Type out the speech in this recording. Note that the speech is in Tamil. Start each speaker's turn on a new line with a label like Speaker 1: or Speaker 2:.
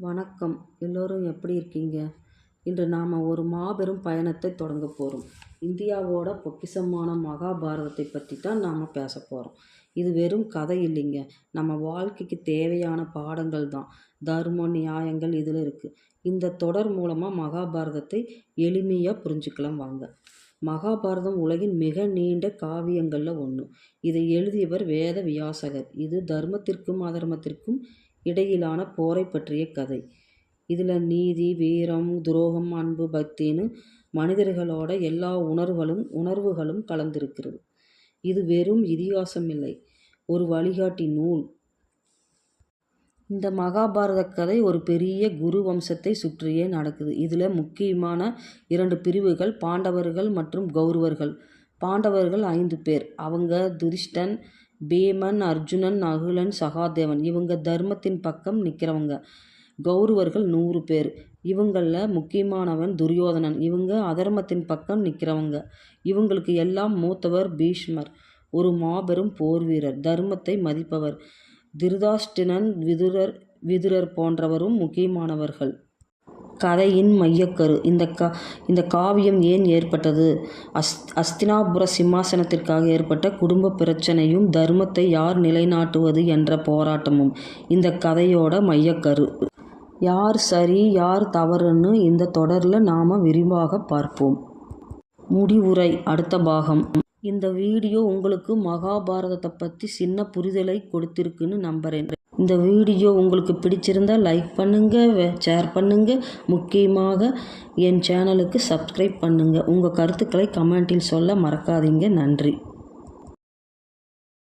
Speaker 1: வணக்கம். எல்லோரும் எப்படி இருக்கீங்க? இன்று நாம் ஒரு மாபெரும் பயணத்தை தொடங்க போகிறோம். இந்தியாவோட பொக்கிஷமான மகாபாரதத்தை பற்றி தான் நாம் பேச போகிறோம். இது வெறும் கதை இல்லைங்க, நம்ம வாழ்க்கைக்கு தேவையான பாடங்கள் தான். தர்மம், நியாயங்கள் இதில் இருக்குது. இந்த தொடர் மூலமாக மகாபாரதத்தை எளிமையாக புரிஞ்சுக்கலாம் வாங்க. மகாபாரதம் உலகின் மிக நீண்ட காவியங்களில் ஒன்று. இதை எழுதியவர் வேத வியாசகர். இது தர்மத்திற்கும் அதர்மத்திற்கும் இடையிலான போரை பற்றிய கதை. இதில் நீதி, வீரம், துரோகம், அன்பு, பக்தின்னு மனிதர்களோட எல்லா உணர்வுகளும் கலந்திருக்கிறது. இது வெறும் இதிகாசம் இல்லை, ஒரு வழிகாட்டி நூல். இந்த மகாபாரத கதை ஒரு பெரிய குரு வம்சத்தை சுற்றியே நடக்குது. இதில் முக்கியமான 2 பிரிவுகள், பாண்டவர்கள் மற்றும் கௌரவர்கள். பாண்டவர்கள் 5 பேர். அவங்க துரிஷ்டன், பீமன், அர்ஜுனன், நகுலன், சகாதேவன். இவங்க தர்மத்தின் பக்கம் நிற்கிறவங்க. கௌரவர்கள் 100 பேர். இவங்களில் முக்கியமானவன் துரியோதனன். இவங்க அதர்மத்தின் பக்கம் நிற்கிறவங்க. இவங்களுக்கு எல்லாம் மூத்தவர் பீஷ்மர், ஒரு மாபெரும் போர் வீரர், தர்மத்தை மதிப்பவர். திருதாஷ்டிரன், விதுரர் போன்றவரும் முக்கியமானவர்கள். கதையின் மையக்கரு. இந்த காவியம் ஏன் ஏற்பட்டது? அஸ்தினாபுர சிம்மாசனத்திற்காக ஏற்பட்ட குடும்ப பிரச்சனையும் தர்மத்தை யார் நிலைநாட்டுவது என்ற போராட்டமும் இந்த கதையோட மையக்கரு. யார் சரி யார் தவறுன்னு இந்த தொடரில் நாம் விரிவாக பார்ப்போம். முடிவுரை. அடுத்த பாகம். இந்த வீடியோ உங்களுக்கு மகாபாரதத்தை பற்றி சின்ன புரிதலை கொடுத்திருக்குன்னு நம்புகிறேன். இந்த வீடியோ உங்களுக்கு பிடிச்சிருந்தால் லைக் பண்ணுங்கள், ஷேர் பண்ணுங்கள். முக்கியமாக என் சேனலுக்கு சப்ஸ்கிரைப் பண்ணுங்கள். உங்கள் கருத்துக்களை கமெண்டில் சொல்ல மறக்காதீங்க. நன்றி.